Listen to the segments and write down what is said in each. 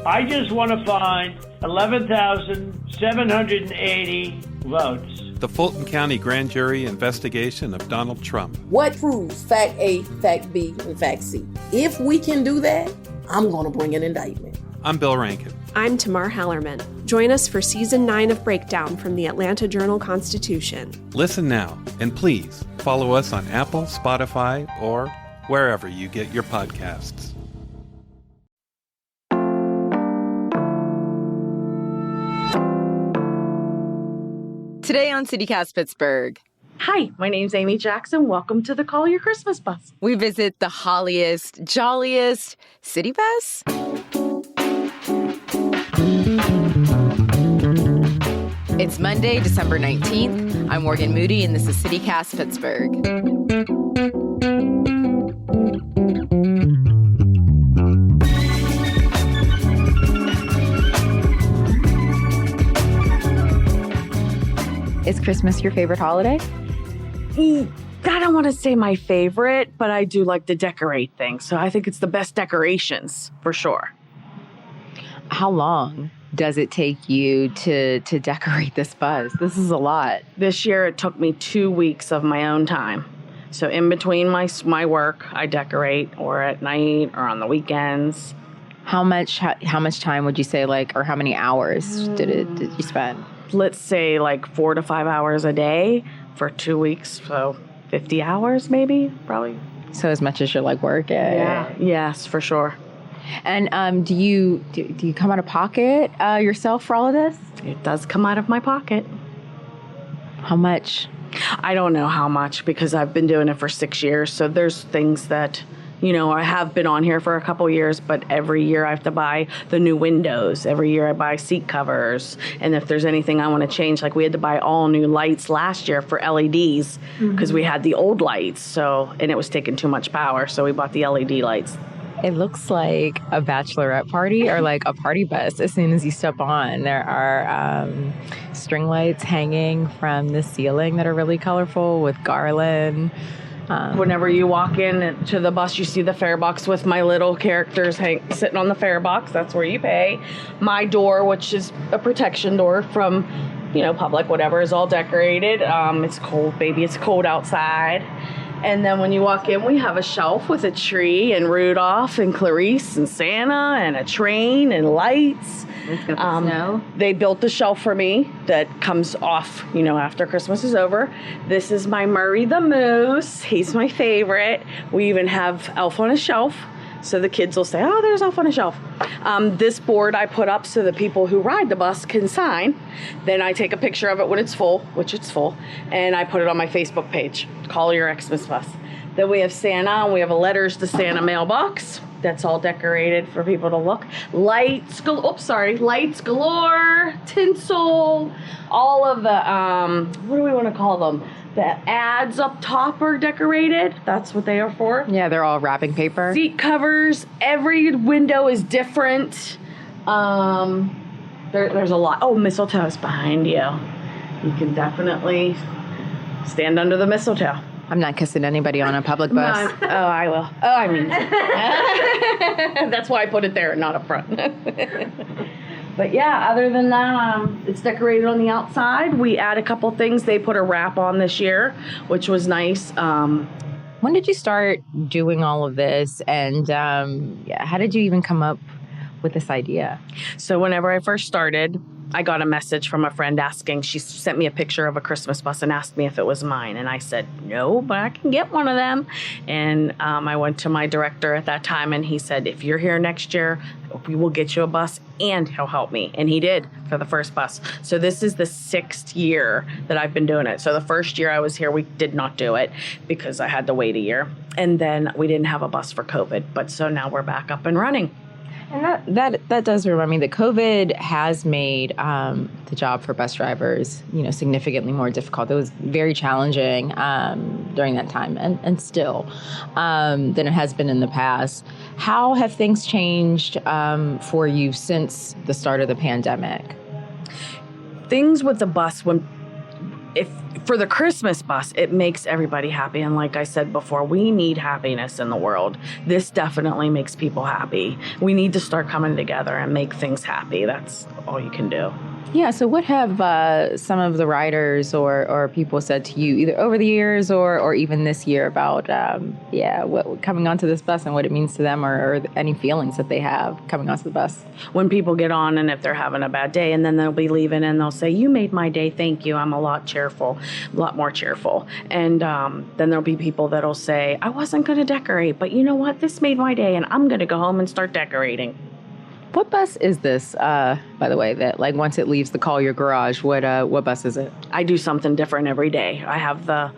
I just want to find 11,780 votes. The Fulton County Grand Jury investigation of Donald Trump. What proves fact A, fact B, and fact C? If we can do that, I'm going to bring an indictment. I'm Bill Rankin. I'm Tamar Hallerman. Join us for Season 9 of Breakdown from the Atlanta Journal-Constitution. Listen now, and please follow us on Apple, Spotify, or wherever you get your podcasts. Today on CityCast Pittsburgh. Hi, my name's Amy Jackson. Welcome to the Call Your Christmas Bus. We visit the holliest, jolliest city bus. It's Monday, December 19th. I'm Morgan Moody, and this is CityCast Pittsburgh. Is Christmas your favorite holiday? I don't want to say my favorite, but I do like to decorate things. So I think it's the best decorations, for sure. How long does it take you to decorate this bus? This is a lot. This year, it took me 2 weeks of my own time. So in between my work, I decorate, or at night, or on the weekends. How much time would you say, or how many hours did you spend? Let's say 4 to 5 hours a day for 2 weeks. So 50 hours, maybe, probably. So as much as you're working. Yeah. Yes, for sure. And do you come out of pocket yourself for all of this? It does come out of my pocket. How much? I don't know how much, because I've been doing it for 6 years. So there's things that, I have been on here for a couple years, but every year I have to buy the new windows. Every year I buy seat covers. And if there's anything I want to change, we had to buy all new lights last year for LEDs because we had the old lights. And it was taking too much power. So we bought the LED lights. It looks like a bachelorette party or a party bus as soon as you step on. There are string lights hanging from the ceiling that are really colorful with garland. Whenever you walk in to the bus, you see the fare box with my little characters sitting on the fare box. That's where you pay. My door, which is a protection door from, public, whatever, is all decorated. It's cold, baby. It's cold outside. And then when you walk in, we have a shelf with a tree and Rudolph and Clarice and Santa and a train and lights. It's got the snow. They built the shelf for me that comes off, after Christmas is over. This is my Murray the Moose. He's my favorite. We even have Elf on a Shelf. So the kids will say, oh, there's Elf on a Shelf. This board I put up so the people who ride the bus can sign. Then I take a picture of it when it's full, which it's full, and I put it on my Facebook page, Call Your Xmas Bus. Then we have Santa, and we have a Letters to Santa mailbox. That's all decorated for people to look. Lights galore, tinsel, all of the, what do we want to call them? The ads up top are decorated. That's what they are for. Yeah, they're all wrapping paper. Seat covers. Every window is different. There's a lot. Oh, mistletoe's behind you. You can definitely stand under the mistletoe. I'm not kissing anybody on a public bus. No, I will. That's why I put it there and not up front. But yeah, other than that, it's decorated on the outside. We add a couple things. They put a wrap on this year, which was nice. When did you start doing all of this? And how did you even come up with this idea? So whenever I first started, I got a message from a friend asking, she sent me a picture of a Christmas bus and asked me if it was mine. And I said, no, but I can get one of them. And I went to my director at that time and he said, if you're here next year, we will get you a bus and he'll help me. And he did for the first bus. So this is the 6th year that I've been doing it. So the first year I was here, we did not do it because I had to wait a year. And then we didn't have a bus for COVID. But so now we're back up and running. And that does remind me that COVID has made the job for bus drivers, significantly more difficult. It was very challenging during that time and still than it has been in the past. How have things changed for you since the start of the pandemic? Things with the bus, when if for the Christmas bus, it makes everybody happy. And like I said before, we need happiness in the world. This definitely makes people happy. We need to start coming together and make things happy. That's all you can do. Yeah, so what have some of the riders or people said to you, either over the years or even this year, about, what coming onto this bus and what it means to them, or any feelings that they have coming onto the bus? When people get on, and if they're having a bad day, and then they'll be leaving and they'll say, "You made my day, thank you. I'm a lot more cheerful." And then there'll be people that'll say, "I wasn't going to decorate, but you know what? This made my day, and I'm going to go home and start decorating." What bus is this, by the way, that like once it leaves the Collier garage, what bus is it? I do something different every day. I have the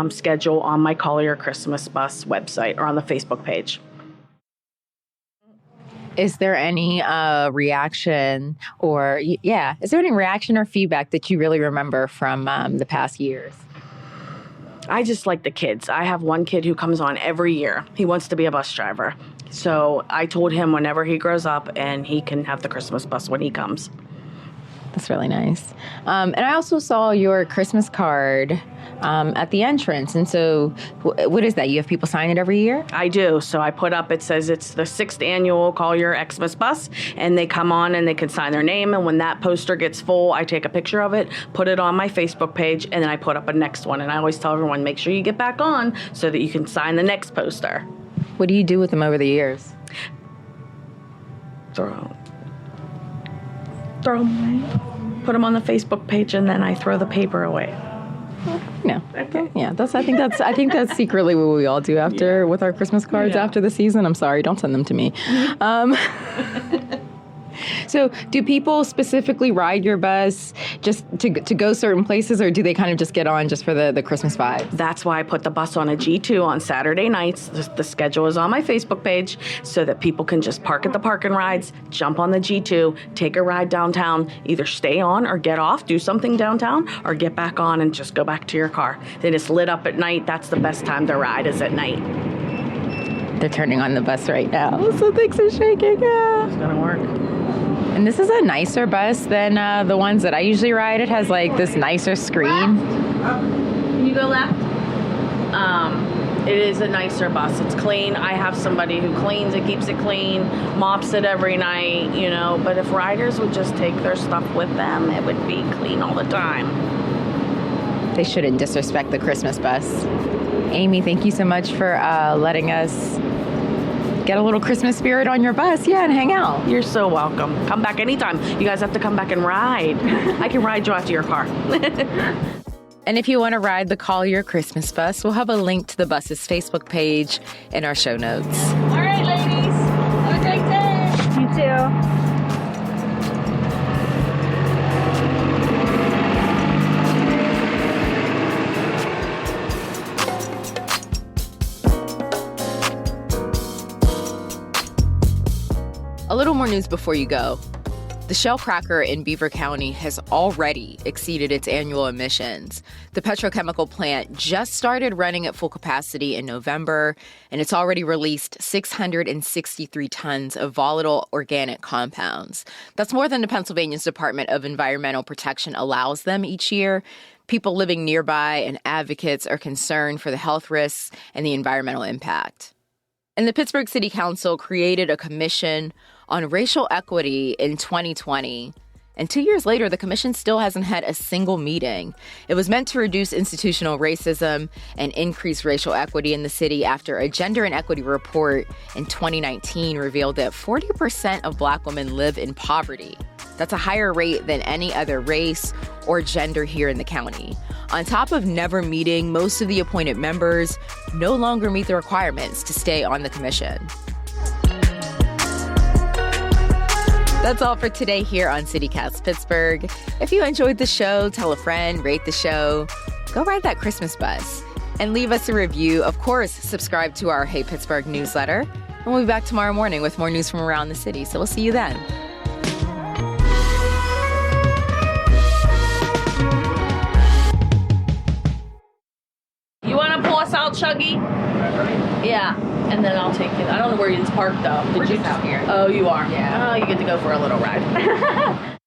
schedule on my Collier Christmas bus website or on the Facebook page. Is there any reaction or feedback that you really remember from the past years? I just like the kids. I have one kid who comes on every year. He wants to be a bus driver. So I told him whenever he grows up, and he can have the Christmas bus when he comes. That's really nice. And I also saw your Christmas card at the entrance. And so what is that? You have people sign it every year? I do. So I put up, it says it's the 6th annual Collier Xmas bus, and they come on and they can sign their name. And when that poster gets full, I take a picture of it, put it on my Facebook page, and then I put up a next one. And I always tell everyone, make sure you get back on so that you can sign the next poster. What do you do with them over the years? Throw them away. Put them on the Facebook page, and then I throw the paper away. No. Okay. Yeah, I think that's secretly what we all do after with our Christmas cards after the season. I'm sorry, don't send them to me. So do people specifically ride your bus just to go certain places, or do they kind of just get on just for the Christmas vibes? That's why I put the bus on a G2 on Saturday nights. The schedule is on my Facebook page so that people can just park at the park and rides, jump on the G2, take a ride downtown, either stay on or get off, do something downtown, or get back on and just go back to your car. Then it's lit up at night. That's the best time to ride, is at night. They're turning on the bus right now, so things are shaking. It's going to work. And this is a nicer bus than the ones that I usually ride. It has like this nicer screen. Can you go left? It is a nicer bus. It's clean. I have somebody who cleans it, keeps it clean, mops it every night, But if riders would just take their stuff with them, it would be clean all the time. They shouldn't disrespect the Christmas bus. Amy, thank you so much for letting us get a little Christmas spirit on your bus, and hang out. You're so welcome. Come back anytime. You guys have to come back and ride. I can ride you out to your car. And if you want to ride the Collier Christmas bus, we'll have a link to the bus's Facebook page in our show notes. All right, ladies. Have a great day. You too. A little more news before you go. The Shell cracker in Beaver County has already exceeded its annual emissions. The petrochemical plant just started running at full capacity in November, and it's already released 663 tons of volatile organic compounds. That's more than the Pennsylvania's Department of Environmental Protection allows them each year. People living nearby and advocates are concerned for the health risks and the environmental impact. And the Pittsburgh City Council created a commission on racial equity in 2020. And 2 years later, the commission still hasn't had a single meeting. It was meant to reduce institutional racism and increase racial equity in the city after a gender and equity report in 2019 revealed that 40% of Black women live in poverty. That's a higher rate than any other race or gender here in the county. On top of never meeting, most of the appointed members no longer meet the requirements to stay on the commission. That's all for today here on CityCast Pittsburgh. If you enjoyed the show, tell a friend, rate the show, go ride that Christmas bus, and leave us a review. Of course, subscribe to our Hey Pittsburgh newsletter, and we'll be back tomorrow morning with more news from around the city. So we'll see you then. You want to pull us out, Chuggy? Yeah. And then I'll take you. I don't know where it's parked though. We're just out here. Oh, you are? Yeah. Oh, you get to go for a little ride.